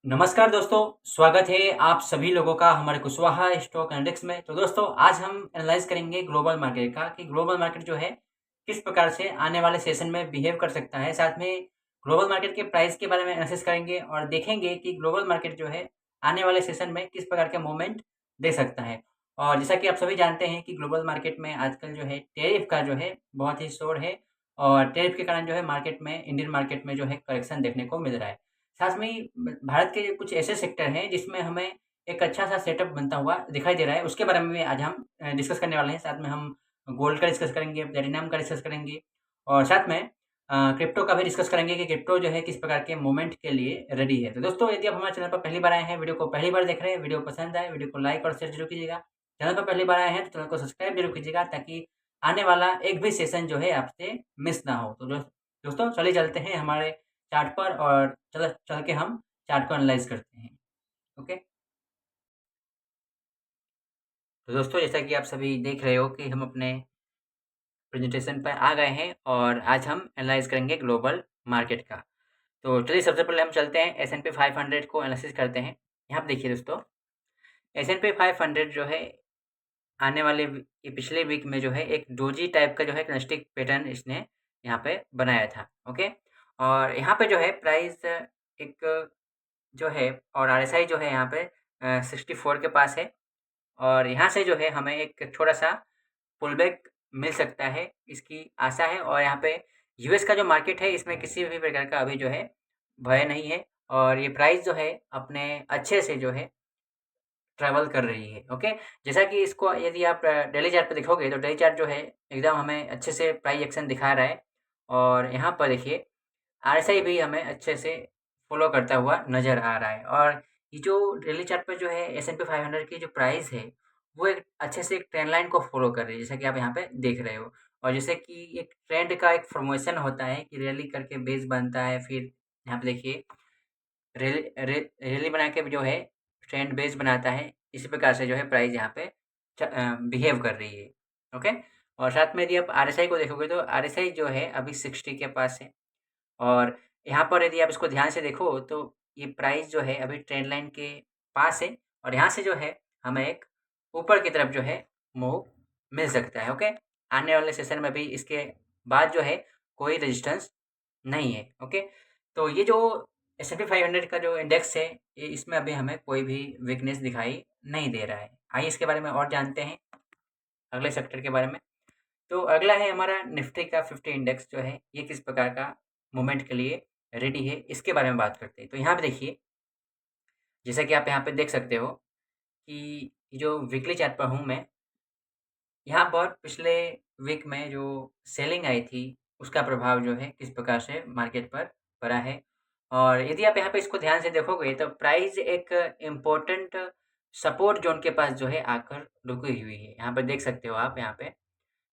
नमस्कार दोस्तों, स्वागत है आप सभी लोगों का हमारे कुशवाहा स्टॉक इंडेक्स में। तो दोस्तों आज हम एनालाइज करेंगे ग्लोबल मार्केट का कि ग्लोबल मार्केट जो है किस प्रकार से आने वाले सेशन में बिहेव कर सकता है। साथ में ग्लोबल मार्केट के प्राइस के बारे में एनालिसिस करेंगे और देखेंगे कि ग्लोबल मार्केट जो है आने वाले सेशन में किस प्रकार के मूवमेंट दे सकता है। और जैसा कि आप सभी जानते हैं कि ग्लोबल मार्केट में आजकल जो है टैरिफ का जो है बहुत ही शोर है और टैरिफ के कारण जो है मार्केट में इंडियन मार्केट में जो है करेक्शन देखने को मिल रहा है। साथ में ही भारत के कुछ ऐसे सेक्टर हैं जिसमें हमें एक अच्छा-सा सेटअप बनता हुआ दिखाई दे रहा है, उसके बारे में भी आज हम डिस्कस करने वाले हैं। साथ में हम गोल्ड का डिस्कस करेंगे, प्लैटिनम का डिस्कस करेंगे और साथ में क्रिप्टो का भी डिस्कस करेंगे कि क्रिप्टो जो है किस प्रकार के मूवमेंट के लिए रेडी है। तो दोस्तों यदि आप हमारे चैनल पर पहली बार आए हैं, वीडियो को पहली बार देख रहे हैं, वीडियो पसंद आए, वीडियो को लाइक और शेयर ज़रूर कीजिएगा। चैनल पर पहली बार आए हैं तो चैनल को सब्सक्राइब ज़रूर कीजिएगा ताकि आने वाला एक भी सेशन जो है आपसे मिस ना हो। तो दोस्तों चलिए चलते हैं हमारे चार्ट पर और चल के हम चार्ट को एनालाइज़ करते हैं। ओके? तो दोस्तों जैसा कि आप सभी देख रहे हो कि हम अपने प्रेज़ेंटेशन पर आ गए हैं और आज हम एनालाइज़ करेंगे ग्लोबल मार्केट का। तो चलिए सबसे पहले हम चलते हैं एस&पी 500 को एनालिसिस करते हैं। यहाँ पे देखिए दोस्तों, एस&पी 500 जो है आने वाले ये पिछले वीक में जो है एक डोजी टाइप का जो है कैंडलस्टिक पैटर्न इसने यहाँ पे बनाया था। ओके? और यहाँ पे जो है प्राइस एक जो है और आरएसआई जो है यहाँ पे 64 के पास है और यहाँ से जो है हमें एक थोड़ा-सा पुलबैक मिल सकता है, इसकी आशा है। और यहाँ पे यूएस का जो मार्केट है इसमें किसी भी प्रकार का अभी जो है भय नहीं है और ये प्राइस जो है अपने अच्छे से जो है ट्रैवल कर रही है। ओके? जैसा कि इसको यदि आप डेली चार्ट पे देखोगे तो डेली चार्ट जो है एकदम हमें अच्छे से प्राइस एक्शन दिखा रहा है और यहाँ पर देखिए आरएसआई भी हमें अच्छे से फ़ॉलो करता हुआ नज़र आ रहा है। और ये जो डेली चार्ट पे जो है एस&पी 500 की जो प्राइस है, वो एक अच्छे से एक ट्रेंड लाइन को फ़ॉलो कर रही है, जैसा कि आप यहाँ पे देख रहे हो। और जैसे कि एक ट्रेंड का एक फ़ॉर्मेशन होता है कि रैली करके बेस बनता है, फिर यहाँ पे देखिए रैली बना के जो है ट्रेंड बेस बनाता है, इसी प्रकार से जो है प्राइस यहाँ पे बिहेव कर रही है। ओके? और साथ में यदि आप आरएसआई को देखोगे तो आरएसआई जो है अभी 60 के पास है। और यहाँ पर यदि आप इसको ध्यान से देखो तो ये प्राइस जो है अभी ट्रेंड लाइन के पास है और यहाँ से जो है हमें एक ऊपर की तरफ जो है मूव मिल सकता है। ओके? आने वाले सेशन में भी इसके बाद जो है कोई रेजिस्टेंस नहीं है। ओके? तो ये जो एस&पी 500 का जो इंडेक्स है, ये इसमें अभी हमें कोई भी वीकनेस दिखाई नहीं दे रहा है। आइए इसके बारे में और जानते हैं, अगले सेक्टर के बारे में। तो अगला है हमारा निफ्टी का 50 इंडेक्स जो है, ये किस प्रकार का मूवमेंट के लिए रेडी है, इसके बारे में बात करते हैं। तो यहाँ पे देखिए, जैसा कि आप यहाँ पे देख सकते हो कि जो वीकली चार्ट पर हूँ मैं, यहाँ पर पिछले वीक में जो सेलिंग आई थी, उसका प्रभाव जो है किस प्रकार से मार्केट पर पड़ा है। और यदि आप यहाँ पे इसको ध्यान से देखोगे तो प्राइस एक इम्पोर्टेंट सपोर्ट ज़ोन के पास जो है आकर रुकी हुई है। यहाँ पे देख सकते हो आप यहाँ पे।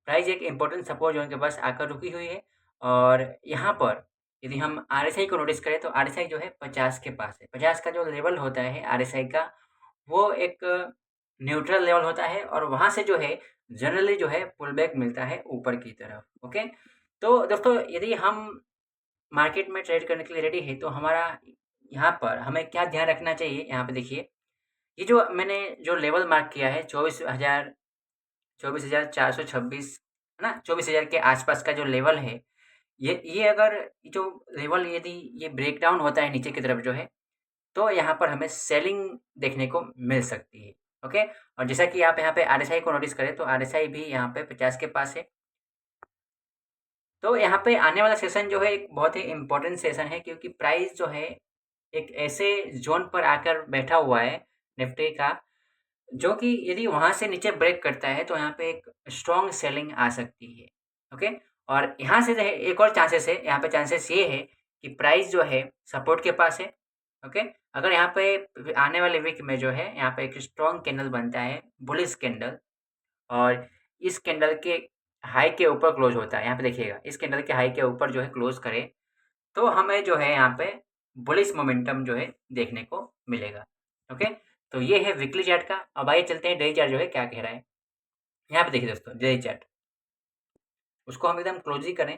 प्राइस एक इम्पोर्टेंट सपोर्ट ज़ोन के पास आकर रुकी हुई है और यहाँ पर यदि हम आरएसआई को नोटिस करें तो आरएसआई जो है 50 के पास है। 50 का जो लेवल होता है आरएसआई का, वो एक न्यूट्रल लेवल होता है और वहाँ से जो है जनरली जो है पुल बैक मिलता है ऊपर की तरफ। ओके? तो दोस्तों यदि हम मार्केट में ट्रेड करने के लिए रेडी है तो हमारा यहाँ पर हमें क्या ध्यान रखना चाहिए, यहाँ पे देखिए, ये जो मैंने जो लेवल मार्क किया है 24,426 है ना? 24,000 के आस-पास का जो लेवल है, ये अगर जो लेवल यदि ये ब्रेक डाउन होता है नीचे की तरफ जो है, तो यहाँ पर हमें सेलिंग देखने को मिल सकती है। ओके? और जैसा कि आप यहाँ पे आरएसआई को नोटिस करें तो आरएसआई भी यहाँ पे 50 के पास है। तो यहाँ पे आने वाला सेशन जो है एक बहुत ही इम्पोर्टेंट सेशन है क्योंकि प्राइस जो है एक ऐसे ज़ोन पर आकर बैठा हुआ है निफ्टी का, जो कि यदि वहाँ से नीचे ब्रेक करता है तो यहाँ पे एक स्ट्रॉन्ग सेलिंग आ सकती है। ओके? और यहाँ से जो है एक और चांसेस है, यहाँ पे चांसेस ये है कि प्राइस जो है सपोर्ट के पास है। ओके? अगर यहाँ पे आने वाले वीक में जो है यहाँ पे एक स्ट्रॉन्ग कैंडल बनता है, बुलिश कैंडल, और इस कैंडल के हाई के ऊपर क्लोज़ होता है। यहाँ पे देखिएगा, इस कैंडल के हाई के ऊपर जो है क्लोज़ करे, तो हमें जो है यहाँ पे बुलिश मोमेंटम जो है देखने को मिलेगा। ओके? तो ये है वीकली चार्ट का। अब आइए चलते हैं डेली चार्ट जो है क्या कह रहा है। यहाँ पे देखिए दोस्तों डेली चार्ट, उसको हम एकदम क्लोज़ली करें।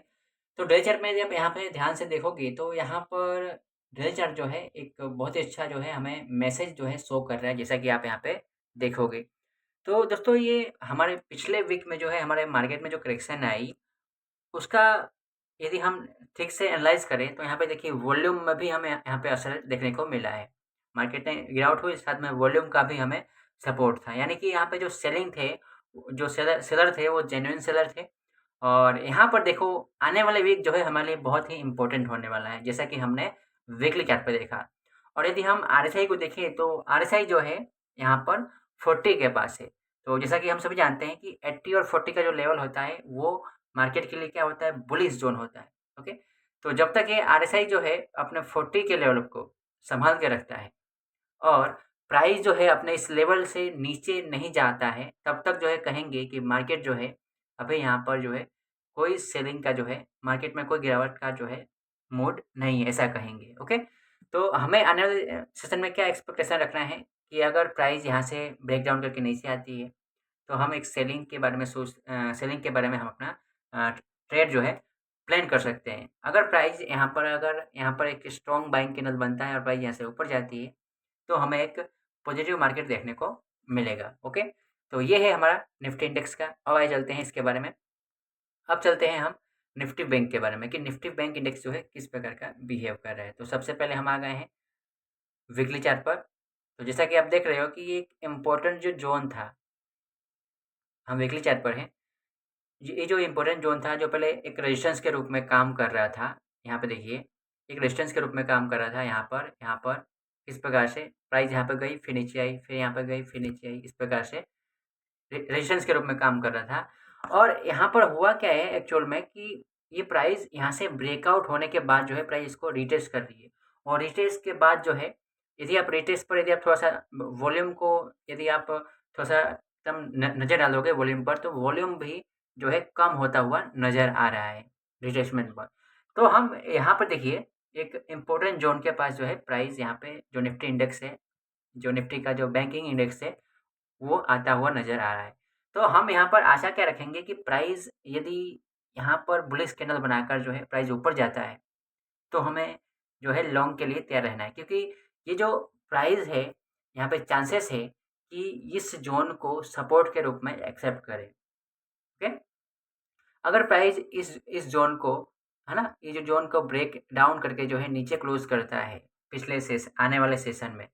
तो डेली चार्ट में जब यहाँ पे ध्यान से देखोगे तो यहाँ पर डेली चार्ट जो है एक बहुत ही अच्छा जो है हमें मैसेज जो है शो कर रहा है, जैसा कि आप यहाँ पे देखोगे। तो दोस्तों ये हमारे पिछले वीक में जो है हमारे मार्केट में जो करेक्शन आई, उसका यदि हम ठीक से एनालाइज़ करें तो यहाँ पे देखिए वॉल्यूम में भी हमें यहाँ पे असर देखने को मिला है। मार्केट में गिरावट हुई, साथ में वॉल्यूम का भी हमें सपोर्ट था। यानी कि यहाँ पे जो सेलिंग थे, जो सेलर सेलर थे वो जेन्युइन सेलर थे। और यहाँ पर देखो आने वाले वीक जो है हमारे लिए बहुत ही इम्पोर्टेंट होने वाला है, जैसा कि हमने वीकली चार्ट पे देखा। और यदि हम आरएसआई को देखें तो आरएसआई जो है यहाँ पर 40 के पास है। तो जैसा कि हम सभी जानते हैं कि 80 और 40 का जो लेवल होता है वो मार्केट के लिए क्या होता है, बुलिश ज़ोन होता है। ओके? तो जब तक ये आरएसआई जो है अपने 40 के लेवल को सँभाल के रखता है और प्राइस जो है अपने इस लेवल से नीचे नहीं जाता है, तब तक जो है कहेंगे कि मार्केट जो है अभी यहाँ पर जो है कोई सेलिंग का जो है, मार्केट में कोई गिरावट का जो है मूड नहीं है, ऐसा कहेंगे। ओके? तो हमें आने वाले सेशन में क्या एक्सपेक्टेशन रखना है कि अगर प्राइस यहाँ से ब्रेक डाउन करके नीचे आती है, तो हम एक सेलिंग के बारे में सेलिंग के बारे में हम अपना अ, ट्रेड जो है प्लान कर सकते हैं। अगर यहाँ पर एक स्ट्रॉन्ग बाइंग कैंडल बनता है और प्राइस यहाँ से ऊपर जाती है, तो हमें एक पॉजिटिव मार्केट देखने को मिलेगा। ओके? तो ये है हमारा निफ्टी इंडेक्स का। अब आइए चलते हैं इसके बारे में। अब चलते हैं हम निफ्टी बैंक के बारे में कि निफ्टी बैंक इंडेक्स जो है किस प्रकार का बिहेव कर रहा है। तो सबसे पहले हम आ गए हैं वीकली चार्ट पर। तो जैसा कि आप देख रहे हो कि ये एक इम्पोर्टेंट जो ज़ोन था, हम वीकली चार्ट पर हैं। ये जो इम्पोर्टेंट ज़ोन था, जो पहले एक रेजिस्टेंस के रूप में काम कर रहा था, यहाँ पे देखिए, एक रेजिस्टेंस के रूप में काम कर रहा था यहाँ पर, इस प्रकार से प्राइस यहाँ पे गई, फिर नीचे आई, फिर यहाँ पे गई, फिर नीचे आई, इस प्रकार से रेजिस्टेंस के रूप में काम कर रहा था। और यहाँ पर हुआ क्या है एक्चुअल में कि ये प्राइस यहाँ से ब्रेकआउट होने के बाद जो है प्राइस इसको रिटेस्ट कर रही है। और रिटेस्ट के बाद जो है, यदि आप थोड़ा-सा वॉल्यूम को यदि आप थोड़ा-सा एकदम न नज़र डालोगे वॉल्यूम पर, तो वॉल्यूम भी जो है कम होता हुआ नज़र आ रहा है रिट्रेसमेंट पर। तो हम यहाँ पर देखिए एक इम्पोर्टेंट ज़ोन के पास जो है प्राइस यहाँ पे जो निफ्टी इंडेक्स है, जो निफ्टी का जो बैंकिंग इंडेक्स है, वो आता हुआ नज़र आ रहा है। तो हम यहाँ पर आशा क्या रखेंगे कि प्राइस यदि यहाँ पर बुलिश कैंडल बनाकर जो है प्राइस ऊपर जाता है, तो हमें जो है लॉन्ग के लिए तैयार रहना है, क्योंकि ये जो प्राइस है, यहाँ पे चांसेस है कि इस ज़ोन को सपोर्ट के रूप में एक्सेप्ट करे। ओके? अगर प्राइस इस ज़ोन को, है ना? ये जो ज़ोन को ब्रेक डाउन करके जो है नीचे क्लोज़ करता है, आने वाले सेशन में,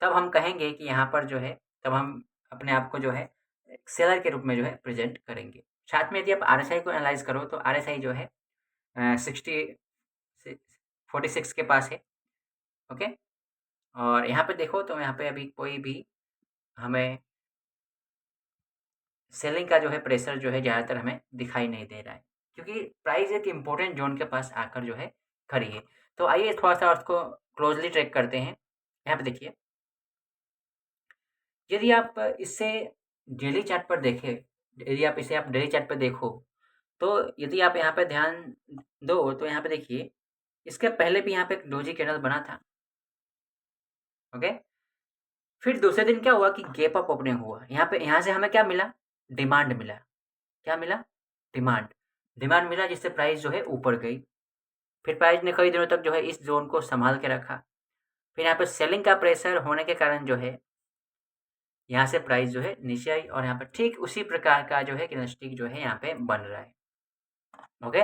तब हम कहेंगे कि यहाँ पर जो है, तब हम अपने आप को जो है एक सेलर के रूप में जो है प्रेज़ेंट करेंगे। साथ में यदि आप आरएसआई को एनालाइज़ करो तो आरएसआई जो है 60 से 46 के पास है। ओके? और यहाँ पे देखो तो यहाँ पे अभी कोई भी हमें सेलिंग का जो है प्रेशर जो है ज़्यादातर हमें दिखाई नहीं दे रहा है, क्योंकि प्राइस एक इम्पोर्टेंट ज़ोन के पास आकर जो है खड़ी है। तो आइए थोड़ा-सा उसको क्लोज़ली ट्रैक करते हैं। यहाँ पे देखिए, यदि आप इसे डेली चार्ट पर देखें, यदि आप इसे आप डेली चार्ट पे देखो, तो यदि आप यहाँ पे ध्यान दो तो यहाँ पे देखिए, इसके पहले भी यहाँ पे एक डोजी कैंडल बना था। ओके? फिर दूसरे दिन क्या हुआ कि गैप अप ओपनिंग हुआ। यहाँ से हमें क्या मिला? डिमांड मिला। क्या मिला? डिमांड। डिमांड मिला जिससे प्राइस जो है ऊपर गई। फिर प्राइस ने कई दिनों तक जो है इस ज़ोन को सँभाल के रखा। फिर यहाँ पे सेलिंग का प्रेशर होने के कारण जो है, यहाँ से प्राइस जो है नीचे आई और यहाँ पे ठीक उसी प्रकार का जो है कैंडलस्टिक जो है यहाँ पे बन रहा है। ओके?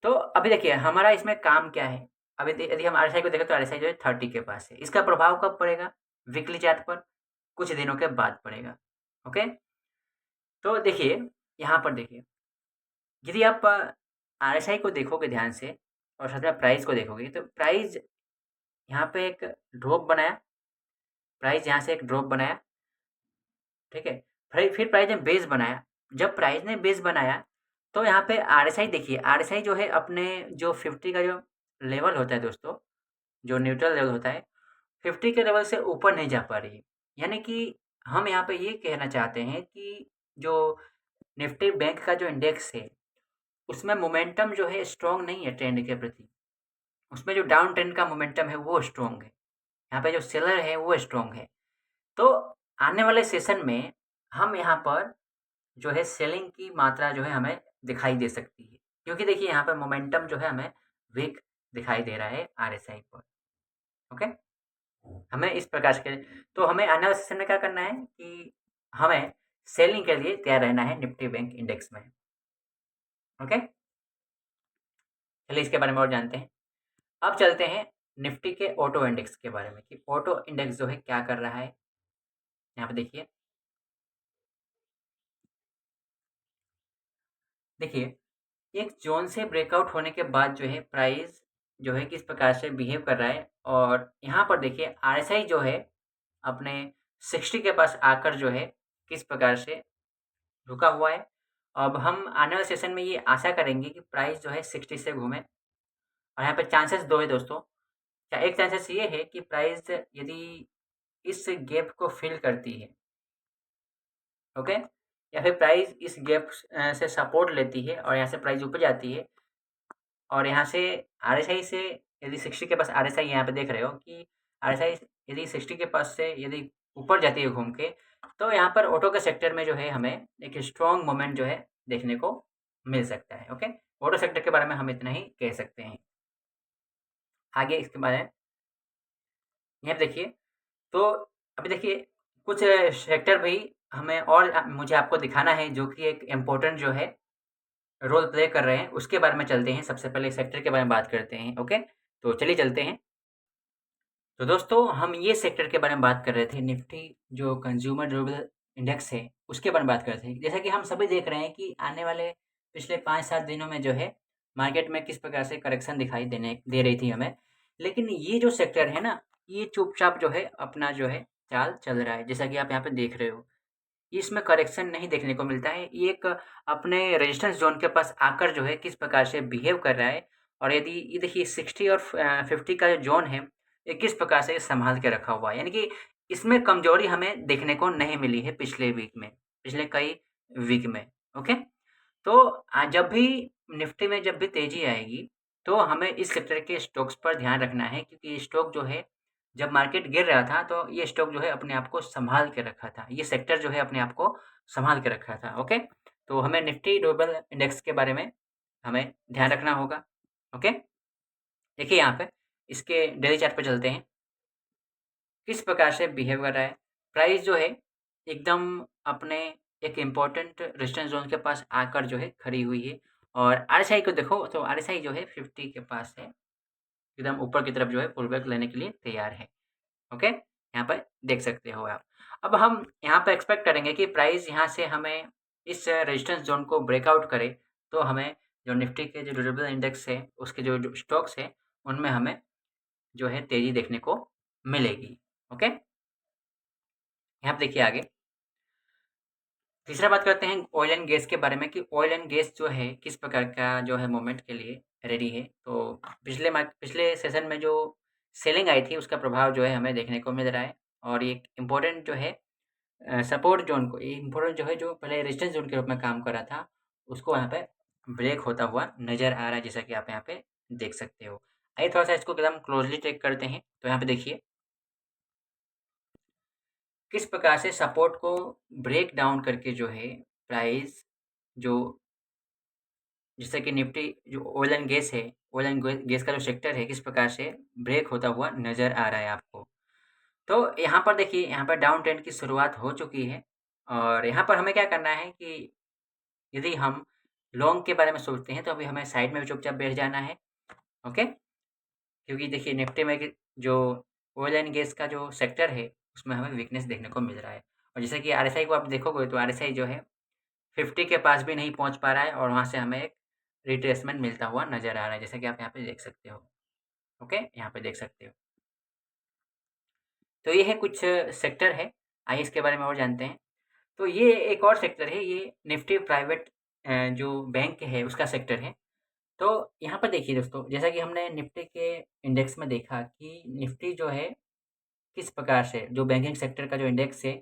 तो अभी देखिए हमारा इसमें काम क्या है? अभी यदि हम आरएसआई को देखें तो आरएसआई जो है 30 के पास है। इसका प्रभाव कब पड़ेगा? वीकली चार्ट पर कुछ दिनों के बाद पड़ेगा। ओके? तो देखिए, यहाँ पर देखिए, यदि आप आरएसआई को देखोगे ध्यान से और साथ में प्राइस को देखोगे, तो प्राइस यहाँ पे एक ड्रॉप बनाया, प्राइस यहाँ से एक ड्रॉप बनाया, ठीक है? फिर प्राइस ने बेस बनाया। जब प्राइस ने बेस बनाया, तो यहाँ पे आरएसआई देखिए, आरएसआई जो है अपने जो 50 का जो लेवल होता है दोस्तों, जो न्यूट्रल लेवल होता है, 50 के लेवल से ऊपर नहीं जा पा रही है। यानी कि हम यहाँ पे ये कहना चाहते हैं कि जो निफ्टी बैंक का जो इंडेक्स है, उसमें मोमेंटम जो है स्ट्रॉन्ग नहीं है ट्रेंड के प्रति। उसमें जो डाउन ट्रेंड का मोमेंटम है वो स्ट्रॉन्ग है। यहाँ पे जो सेलर है वो स्ट्रॉन्ग है। तो आने वाले सेशन में हम यहाँ पर जो है सेलिंग की मात्रा जो है हमें दिखाई दे सकती है। क्योंकि देखिए यहाँ पे मोमेंटम जो है हमें वीक दिखाई दे रहा है आरएसआई पर। ओके, हमें इस प्रकार से तो हमें आने वाले सेशन में क्या करना है कि हमें सेलिंग के लिए तैयार रहना है निफ्टी बैंक इंडेक्स में। ओके, चलिए इसके बारे में और जानते हैं। अब चलते हैं निफ्टी के ऑटो इंडेक्स के बारे में कि ऑटो इंडेक्स जो है क्या कर रहा है। यहाँ पे देखिए, देखिए एक जोन से ब्रेकआउट होने के बाद जो है प्राइस जो है किस प्रकार से बिहेव कर रहा है, और यहाँ पर देखिए आरएसआई जो है अपने 60 के पास आकर जो है किस प्रकार से रुका हुआ है। अब हम आने वाले सेशन में ये आशा करेंगे कि प्राइस जो है 60 से घूमे, और यहाँ पे चांसेस दो है दोस्तों। एक चांसेस ये है कि प्राइस यदि इस गैप को फिल करती है, ओके, या फिर प्राइस इस गैप से सपोर्ट लेती है और यहाँ से प्राइस ऊपर जाती है, और यहाँ से आरएसआई से यदि 60 के पास आरएसआई यहाँ पे देख रहे हो कि आरएसआई यदि 60 के पास से यदि ऊपर जाती है घूम के, तो यहाँ पर ऑटो के सेक्टर में जो है हमें एक स्ट्रॉन्ग मोमेंट जो है देखने को मिल सकता है। ओके, ऑटो सेक्टर के बारे में हम इतना ही कह सकते हैं। आगे इसके बारे में यहाँ पे देखिए, तो अभी देखिए कुछ सेक्टर भी हमें और मुझे आपको दिखाना है जो कि एक इम्पोर्टेंट जो है रोल प्ले कर रहे हैं, उसके बारे में चलते हैं। सबसे पहले सेक्टर के बारे में बात करते हैं। ओके, तो चलिए चलते हैं। तो दोस्तों हम ये सेक्टर के बारे में बात कर रहे थे, निफ्टी जो कंज्यूमर ड्यूरेबल इंडेक्स है उसके बारे में बात कर रहे थे। जैसा कि हम सभी देख रहे हैं कि आने वाले पिछले 5-7 दिनों में जो है मार्केट में किस प्रकार से करेक्शन दिखाई देने दे रही थी हमें। लेकिन ये जो सेक्टर है ना, ये चुपचाप जो है अपना जो है चाल चल रहा है, जैसा कि आप यहाँ पे देख रहे हो। इसमें करेक्शन नहीं देखने को मिलता है। ये एक अपने रेजिस्टेंस ज़ोन के पास आकर जो है किस प्रकार से बिहेव कर रहा है, और यदि ये देखिए 60 और 50 का जो ज़ोन है, ये किस प्रकार से सँभाल के रखा हुआ है। यानी कि इसमें कमज़ोरी हमें देखने को नहीं मिली है पिछले वीक में, पिछले कई वीक में। ओके? तो जब भी निफ्टी में जब भी तेज़ी आएगी, तो हमें इस सेक्टर के स्टॉक्स पर ध्यान रखना है, क्योंकि ये स्टॉक जो है जब मार्केट गिर रहा था, तो ये स्टॉक जो है अपने आप को सँभाल के रखा था। ये सेक्टर जो है अपने आप को सँभाल के रखा था। ओके? तो हमें निफ्टी ग्लोबल इंडेक्स के बारे में हमें ध्यान रखना होगा। ओके? देखिए यहाँ पे इसके डेली चार्ट पे चलते हैं। किस प्रकार से बिहेव कर रहा है। प्राइस जो है एकदम अपने एक इम्पोर्टेंट रेजिस्टेंस ज़ोन के पास आकर जो है खड़ी हुई है, और आरएसआई को देखो तो आरएसआई जो है 50 के पास है, एकदम ऊपर की तरफ जो है पुल बैक लेने के लिए तैयार है। ओके? यहाँ पर देख सकते हो आप। अब हम यहाँ पे एक्सपेक्ट करेंगे कि प्राइस यहाँ से हमें इस रेजिस्टेंस ज़ोन को ब्रेकआउट करे, तो हमें जो निफ्टी के जो ड्यूरेबल इंडेक्स है, उसके जो स्टॉक्स हैं, उनमें हमें जो है तेज़ी देखने को मिलेगी। ओके? यहाँ पे देखिए आगे, तीसरा बात करते हैं ऑयल एंड गैस के बारे में कि ऑयल एंड गैस जो है किस प्रकार का जो है मूवमेंट के लिए रेडी है। तो पिछले सेशन में जो सेलिंग आई थी उसका प्रभाव जो है हमें देखने को मिल रहा है, और एक इम्पोर्टेंट जो है सपोर्ट जोन को, इम्पोर्टेंट जो है जो पहले रेजिस्टेंस जोन के रूप में काम कर रहा था, उसको यहाँ पे ब्रेक होता हुआ नज़र आ रहा है, जैसा कि आप यहाँ पे देख सकते हो। आइए थोड़ा-सा इसको एकदम क्लोज़ली चेक करते हैं। तो यहाँ पे देखिए किस प्रकार से सपोर्ट को ब्रेक डाउन करके जो है प्राइस जो, जैसे कि निफ्टी जो ऑयल एंड गैस है, ऑयल एंड गैस का जो सेक्टर है किस प्रकार से ब्रेक होता हुआ नज़र आ रहा है आपको। तो यहाँ पर देखिए, यहाँ पर डाउन ट्रेंड की शुरुआत हो चुकी है, और यहाँ पर हमें क्या करना है कि यदि हम लॉन्ग के बारे में सोचते हैं, तो अभी हमें साइड में भी चुपचाप बैठ जाना है। ओके? क्योंकि देखिए निफ्टी में जो ऑयल एंड गैस का जो सेक्टर है, उसमें हमें वीकनेस देखने को मिल रहा है, और जैसे कि आरएसआई को आप देखोगे तो आरएसआई जो है 50 के पास भी नहीं पहुँच पा रहा है, और वहाँ से हमें एक रिट्रेसमेंट मिलता हुआ नज़र आ रहा है, जैसा कि आप यहाँ पे देख सकते हो। ओके? यहाँ पे देख सकते हो। तो ये है कुछ सेक्टर है, आइए इसके बारे में और जानते हैं। तो ये एक और सेक्टर है, ये निफ्टी प्राइवेट जो बैंक है उसका सेक्टर है। तो यहाँ पर देखिए दोस्तों, जैसा कि हमने निफ्टी के इंडेक्स में देखा कि निफ्टी जो है किस प्रकार से जो बैंकिंग सेक्टर का जो इंडेक्स है,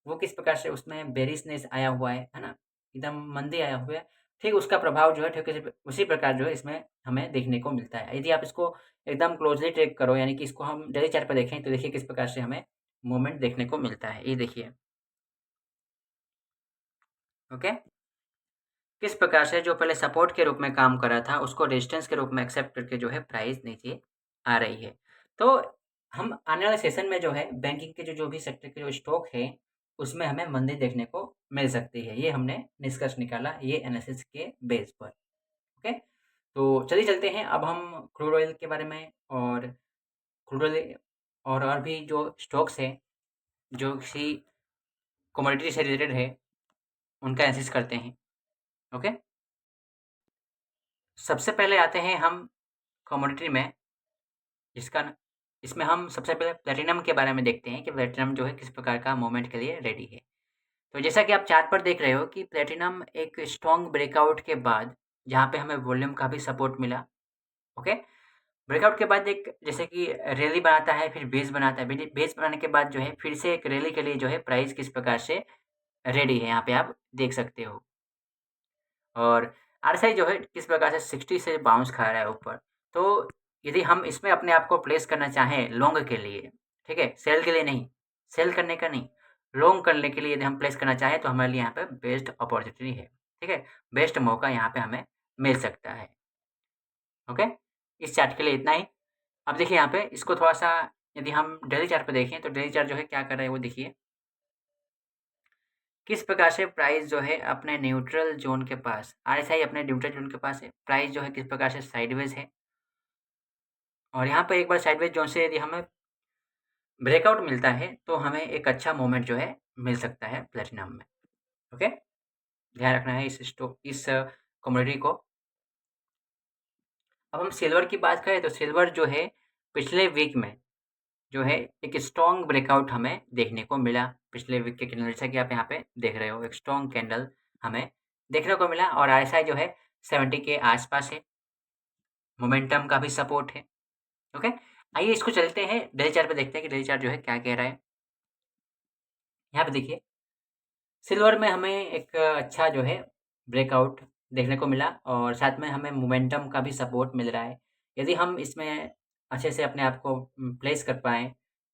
वो किस प्रकार से उसमें बेरिशनेस आया हुआ है ना? एकदम मंदी आया हुआ है। ठीक उसका प्रभाव जो है ठीक उसी प्रकार जो है इसमें हमें देखने को मिलता है। यदि आप इसको एकदम क्लोज़ली ट्रैक करो, यानी कि इसको हम डेली चार्ट पे देखें, तो देखिए किस प्रकार से हमें मूवमेंट देखने को मिलता है। ये देखिए, ओके? किस प्रकार से जो पहले सपोर्ट के रूप में काम कर रहा था, उसको रेजिस्टेंस के रूप में एक्सेप्ट करके जो है प्राइस नीचे आ रही है। तो हम आने वाले सेशन में जो है बैंकिंग के जो भी सेक्टर के जो स्टॉक है, उसमें हमें मंदी देखने को मिल सकती है। ये हमने निष्कर्ष निकाला ये एनालिसिस के बेस पर। ओके? तो चलिए चलते हैं अब हम क्रूड ऑयल के बारे में और क्रूड ऑयल और भी जो स्टॉक्स हैं, जो किसी कमोडिटी से रिलेटेड है, उनका एनालिसिस करते हैं। ओके? सबसे पहले आते हैं हम कमोडिटी में, जिसका न इसमें हम सबसे पहले प्लैटिनम के बारे में देखते हैं कि प्लैटिनम जो है किस प्रकार का मूवमेंट के लिए रेडी है। तो जैसा कि आप चार्ट पर देख रहे हो कि प्लैटिनम एक स्ट्रॉन्ग ब्रेकआउट के बाद जहाँ पे हमें वॉल्यूम का भी सपोर्ट मिला, ओके? ब्रेकआउट के बाद एक जैसे कि रैली बनाता है, फिर बेस बनाता है। बेस बनाने के बाद जो है फिर से एक रैली के लिए जो है प्राइस किस प्रकार से रेडी है, यहाँ पे आप देख सकते हो। और आरएसआई जो है किस प्रकार से 60 से बाउंस खा रहा है ऊपर। तो यदि हम इसमें अपने आप को प्लेस करना चाहें लॉन्ग के लिए, ठीक है? सेल के लिए नहीं, सेल करने का नहीं, लॉन्ग करने के लिए यदि हम प्लेस करना चाहें तो हमारे लिए यहाँ पे बेस्ट अपॉर्चुनिटी है, ठीक है? बेस्ट मौका यहाँ पे हमें मिल सकता है, ओके? इस चार्ट के लिए इतना ही। अब देखिए यहाँ पे इसको थोड़ा-सा यदि हम डेली चार्ट पे देखें तो डेली चार्ट जो है क्या कर रहा है वो देखिए। किस प्रकार से प्राइस जो है अपने न्यूट्रल ज़ोन के पास, आरएसआई अपने न्यूट्रल ज़ोन के पास है, प्राइस जो है किस प्रकार से साइडवेज़ है और यहाँ पे एक बार साइडवेज़ ज़ोन से यदि हमें ब्रेकआउट मिलता है, तो हमें एक अच्छा मोमेंट जो है मिल सकता है प्लैटिनम में, ओके? ध्यान रखना है इस कमोडिटी को। अब हम सिल्वर की बात करें तो सिल्वर जो है पिछले वीक में जो है एक स्ट्रॉन्ग ब्रेकआउट हमें देखने को मिला पिछले वीक के कैंडल, जैसा कि आप यहाँ पे देख रहे हो एक स्ट्रॉन्ग कैंडल हमें देखने को मिला और आरएसआई जो है 70 के आसपास है, मोमेंटम का भी सपोर्ट है, ओके? आइए इसको चलते हैं डेली चार्ट पे देखते हैं कि डेली चार्ट जो है क्या कह रहा है। यहाँ पे देखिए सिल्वर में हमें एक अच्छा जो है ब्रेकआउट देखने को मिला और साथ में हमें मोमेंटम का भी सपोर्ट मिल रहा है। यदि हम इसमें अच्छे से अपने आप को प्लेस कर पाएँ,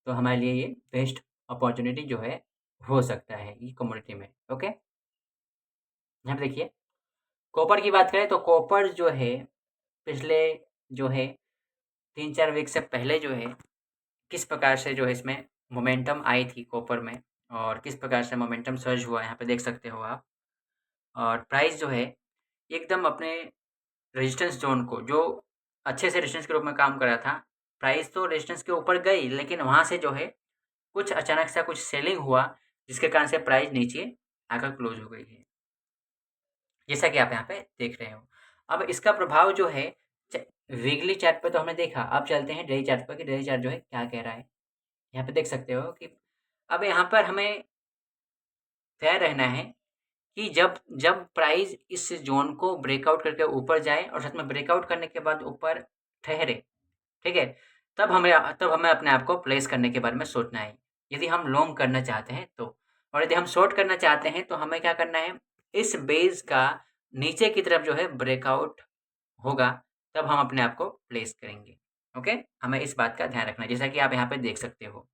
तो हमारे लिए ये बेस्ट अपॉर्च्युनिटी जो है हो सकता है ये कम्युनिटी में, ओके? यहाँ पे देखिए कॉपर की बात करें तो कॉपर जो है पिछले जो है 3-4 वीक से पहले जो है किस प्रकार से जो है इसमें मोमेंटम आई थी कॉपर में और किस प्रकार से मोमेंटम सर्ज हुआ, यहाँ पे देख सकते हो आप। और प्राइस जो है एकदम अपने रेजिस्टेंस ज़ोन को जो अच्छे से रेजिस्टेंस के रूप में काम कर रहा था, प्राइस तो रेजिस्टेंस के ऊपर गई लेकिन वहाँ से जो है कुछ अचानक सा कुछ सेलिंग हुआ, जिसके कारण से प्राइस नीचे आकर क्लोज़ हो गई है। जैसा कि आप यहाँ पे देख रहे हो। अब इसका प्रभाव जो है च वीकली चार्ट पे तो हमने देखा, अब चलते हैं डेली चार्ट पर कि डेली चार्ट जो है क्या कह रहा है। यहाँ पे देख सकते हो कि अब यहाँ पर हमें तय रहना है कि जब जब प्राइस इस ज़ोन को ब्रेकआउट करके ऊपर जाए और साथ में ब्रेकआउट करने के बाद ऊपर ठहरे, ठीक है? तब हमें अपने आप को प्लेस करने के बारे में सोचना है, यदि हम लॉन्ग करना चाहते हैं तो। और यदि हम शॉर्ट करना चाहते हैं तो हमें क्या करना है, इस बेस का नीचे की तरफ जो है ब्रेकआउट होगा, तब हम अपने आप को प्लेस करेंगे, ओके? हमें इस बात का ध्यान रखना है, जैसा कि आप यहाँ पे देख सकते हो।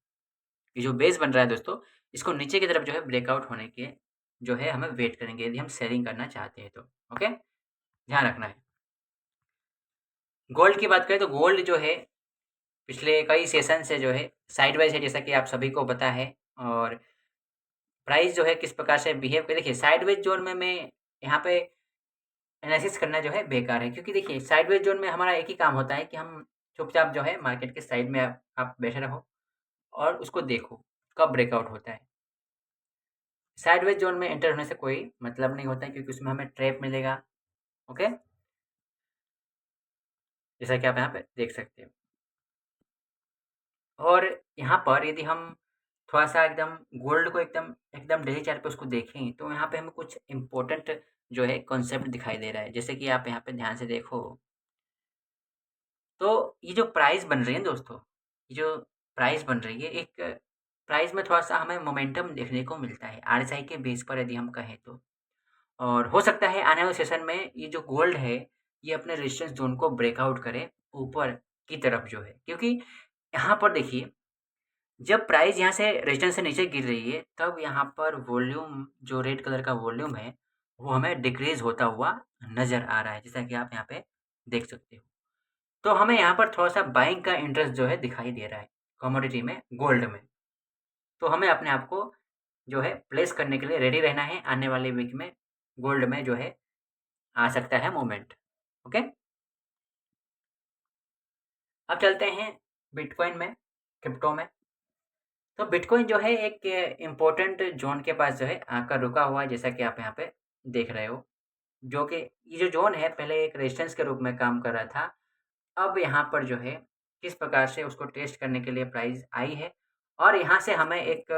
ये जो बेस बन रहा है दोस्तों, इसको नीचे की तरफ जो है ब्रेकआउट होने के जो है हमें वेट करेंगे यदि हम सेलिंग करना चाहते हैं तो, ओके? ध्यान रखना है। गोल्ड की बात करें तो गोल्ड जो है पिछले कई सेशन से जो है साइडवाइज़ है, जैसा कि आप सभी को पता है और प्राइस जो है किस प्रकार से बिहेव करे देखिए साइडवेज ज़ोन में मैं यहाँ पे एनालिसिस करना जो है बेकार है, क्योंकि देखिए साइडवेज ज़ोन में हमारा एक ही काम होता है कि हम चुपचाप जो है मार्केट के साइड में आप बैठे रहो और उसको देखो, कब ब्रेकआउट होता है। साइडवेज ज़ोन में एंटर होने से कोई मतलब नहीं होता है, क्योंकि उसमें हमें ट्रैप मिलेगा, ओके? जैसा कि आप यहाँ पे देख सकते हो। और यहाँ पर यदि हम थोड़ा-सा एकदम गोल्ड को एकदम एकदम डेली चार्ट पे उसको देखें, तो यहाँ पे हमें कुछ इम्पोर्टेंट जो है कॉन्सेप्ट दिखाई दे रहा है। जैसे कि आप यहाँ पे ध्यान से देखो, तो ये जो प्राइस बन रही है ना दोस्तों, ये जो प्राइस बन रही है, एक प्राइस में थोड़ा-सा हमें मोमेंटम देखने को मिलता है, आरएसआई के बेस पर यदि हम कहें तो। और हो सकता है आने वाले सेशन में ये जो गोल्ड है, ये अपने रेजिस्टेंस ज़ोन को ब्रेकआउट करे ऊपर की तरफ जो है। क्योंकि यहाँ पर देखिए जब प्राइस यहाँ से रेजिस्टेंस से नीचे गिर रही है, तब यहाँ पर वॉल्यूम जो रेड कलर का वॉल्यूम है, वो हमें डिक्रीज़ होता हुआ नज़र आ रहा है, जैसा कि आप यहाँ पे देख सकते हो। तो हमें यहाँ पर थोड़ा-सा बाइंग का इंटरेस्ट जो है दिखाई दे रहा है। कमोडिटी में, गोल्ड में। तो हमें अपने आप को जो है प्लेस करने के लिए रेडी रहना है। आने वाले वीक में गोल्ड में जो है आ सकता है मूवमेंट। ओके, अब चलते हैं बिटकॉइन में, क्रिप्टो में। तो बिटकॉइन जो है एक इम्पोर्टेंट जोन के पास जो है आकर रुका हुआ है, जैसा कि आप यहाँ पे देख रहे हो। जो कि ये जो जोन है पहले एक रेजिस्टेंस के रूप में काम कर रहा था। अब यहाँ पर जो है किस प्रकार से उसको टेस्ट करने के लिए प्राइस आई है, और यहाँ से हमें एक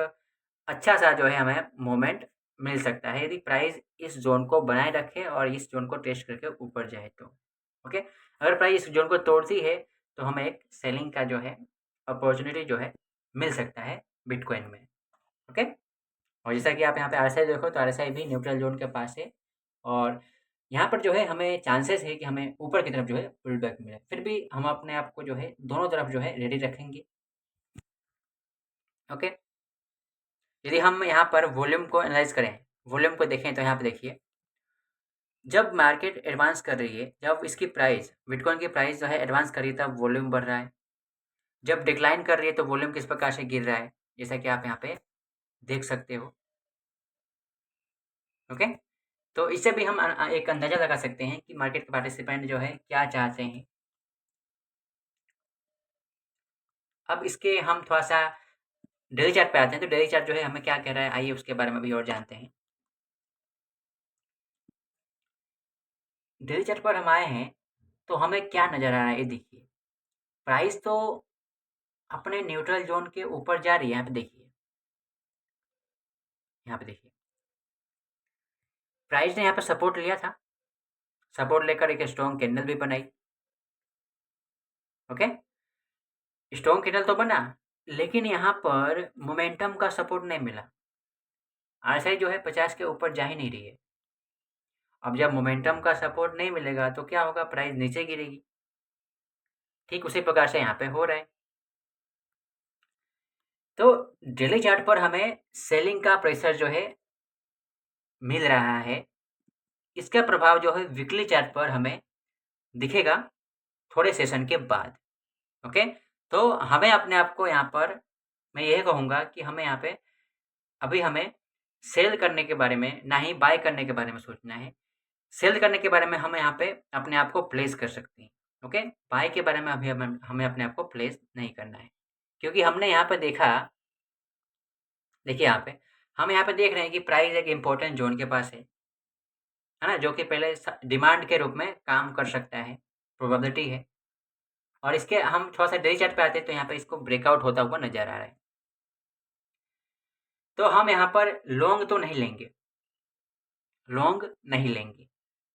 अच्छा-सा जो है हमें मोमेंट मिल सकता है, यदि प्राइस इस ज़ोन को बनाए रखे और इस ज़ोन को टेस्ट करके ऊपर जाए तो। ओके? अगर प्राइस इस ज़ोन को तोड़ती है, तो हमें एक सेलिंग का जो है अपॉर्च्युनिटी जो है मिल सकता है बिटकॉइन में। ओके? और जैसा कि आप यहाँ पे आरएसआई देखो, तो आरएसआई भी न्यूट्रल ज़ोन के पास है, और यहाँ पर जो है हमें चांसेस है कि हमें ऊपर की तरफ जो है पुल बैक मिले। फिर भी हम अपने आप को जो है दोनों तरफ जो है रेडी रखेंगे। ओके? यदि हम यहाँ पर वॉल्यूम को एनालाइज़ करें, वॉल्यूम को देखें, तो यहाँ पे देखिए, जब मार्केट एडवांस कर रही है, जब इसकी प्राइस, बिटकॉइन की प्राइस जो है एडवांस कर रही है, तब वॉल्यूम बढ़ रहा है। जब डिक्लाइन कर रही है, तो वॉल्यूम किस प्रकार से गिर रहा है, जैसा कि आप यहाँ पे देख सकते हो। ओके? तो इससे भी हम एक अंदाज़ा लगा सकते हैं कि मार्केट के पार्टिसिपेंट जो है क्या चाहते हैं। अब इसके हम थोड़ा-सा डेली चार्ट पे आते हैं, तो डेली चार्ट जो है हमें क्या कह रहा है, आइए उसके बारे में भी और जानते हैं। डेली चार्ट पर हम आए हैं, तो हमें क्या नज़र आ रहा है, ये देखिए। प्राइस तो अपने न्यूट्रल ज़ोन के ऊपर जा रही है, यहाँ पे देखिए। यहाँ पे देखिए। प्राइस ने यहाँ पर सपोर्ट लिया था, सपोर्ट लेकर एक स्ट्रॉन्ग कैंडल भी बनाई। ओके? स्ट्रॉन्ग कैंडल तो बना, लेकिन यहाँ पर मोमेंटम का सपोर्ट नहीं मिला। आरएसआई जो है 50 के ऊपर जा ही नहीं रही है। अब जब मोमेंटम का सपोर्ट नहीं मिलेगा, तो क्या होगा, प्राइस नीचे गिरेगी। ठीक उसी प्रकार से यहाँ पे हो रहा है। तो डेली चार्ट पर हमें सेलिंग का प्रेशर जो है मिल रहा है। इसका प्रभाव जो है वीकली चार्ट पर हमें दिखेगा थोड़े सेशन के बाद। ओके? तो हमें अपने आप को यहाँ पर, मैं यही कहूँगा कि हमें यहाँ पे अभी हमें सेल करने के बारे में, ना ही बाय करने के बारे में सोचना है। सेल करने के बारे में हम यहाँ पे अपने आप को प्लेस कर सकते हैं। ओके? बाय के बारे में अभी हमें अपने आप को प्लेस नहीं करना है। क्योंकि हमने यहाँ पे देखा, देखिए यहाँ पे, हम यहाँ पे देख रहे हैं कि प्राइस एक इम्पोर्टेंट ज़ोन के पास है ना? जो कि पहले डिमांड के रूप में काम कर सकता है, प्रोबेबिलिटी है। और इसके हम थोड़ा-सा डेली चार्ट पे आते हैं, तो यहाँ पे इसको ब्रेकआउट होता हुआ नज़र आ रहा है। तो हम यहाँ पर लॉन्ग तो नहीं लेंगे, लॉन्ग नहीं लेंगे।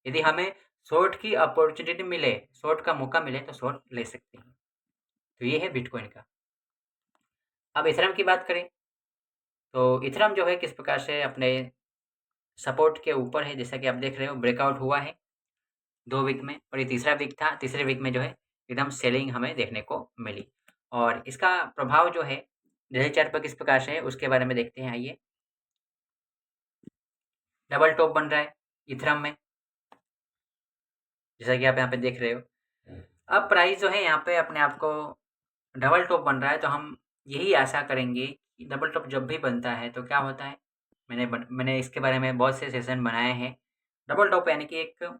यदि हमें शॉर्ट की अपॉर्च्युनिटी मिले, शॉर्ट का मौका मिले, तो शॉर्ट ले सकते हैं। तो ये है बिटकॉइन का। अब इथेरियम की बात करें, तो इथेरियम जो है किस प्रकार से अपने सपोर्ट के ऊपर है, जैसा कि आप देख रहे हो, ब्रेकआउट हुआ है 2 वीक में, और ये तीसरा वीक था। तीसरे वीक में जो है एकदम सेलिंग हमें देखने को मिली, और इसका प्रभाव जो है डेली चार्ट पर किस प्रकार से है, उसके बारे में देखते हैं, आइए। डबल टॉप बन रहा है इथेरियम में, जैसा कि आप यहाँ पे देख रहे हो। अब प्राइस जो है यहाँ पे अपने आप को डबल टॉप बन रहा है, तो हम यही आशा करेंगे कि डबल टॉप जब भी बनता है, तो क्या होता है, मैंने इसके बारे में बहुत से सेशन बनाए हैं। डबल टॉप यानी कि एक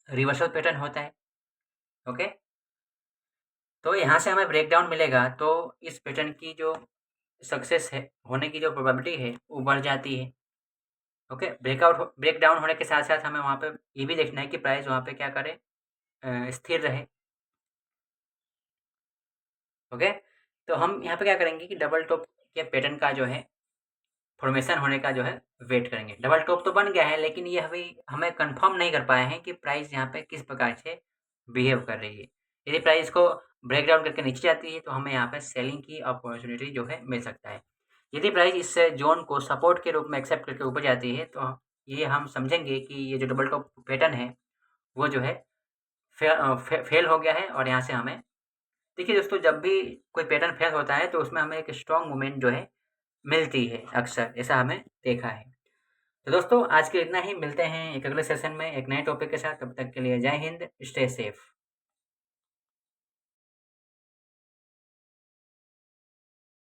रिवर्सल पैटर्न होता है। ओके? तो यहाँ से हमें ब्रेकडाउन मिलेगा, तो इस पैटर्न की जो सक्सेस है, होने की जो प्रोबेबिलिटी है, वो बढ़ जाती है। ओके? ब्रेकडाउन होने के साथ-साथ हमें वहाँ पे ये भी देखना है कि प्राइस वहाँ पे क्या करे, स्थिर रहे। ओके? तो हम यहाँ पे क्या करेंगे कि डबल टॉप के पैटर्न का जो है फॉर्मेशन होने का जो है वेट करेंगे। डबल टॉप तो बन गया है, लेकिन ये अभी हमें कंफर्म नहीं कर पाए हैं कि प्राइस यहाँ पे किस प्रकार से बिहेव कर रही है। यदि प्राइस को ब्रेकडाउन करके नीचे जाती है, तो हमें यहाँ पे सेलिंग की अपॉर्चुनिटी जो है मिल सकता है। यदि प्राइस इस ज़ोन को सपोर्ट के रूप में एक्सेप्ट करके ऊपर जाती है, तो ये हम समझेंगे कि ये जो डबल टॉप पैटर्न है, वो जो है फेल हो गया है, और यहाँ से हमें, देखिए दोस्तों, जब भी कोई पैटर्न फेल होता है, तो उसमें हमें एक स्ट्रॉन्ग मूवमेंट जो है मिलती है अक्सर, ऐसा हमें देखा है। तो दोस्तों, आज के इतना ही। मिलते हैं एक अगले सेशन में एक नए टॉपिक के साथ। तब तक के लिए जय हिंद, स्टे सेफ।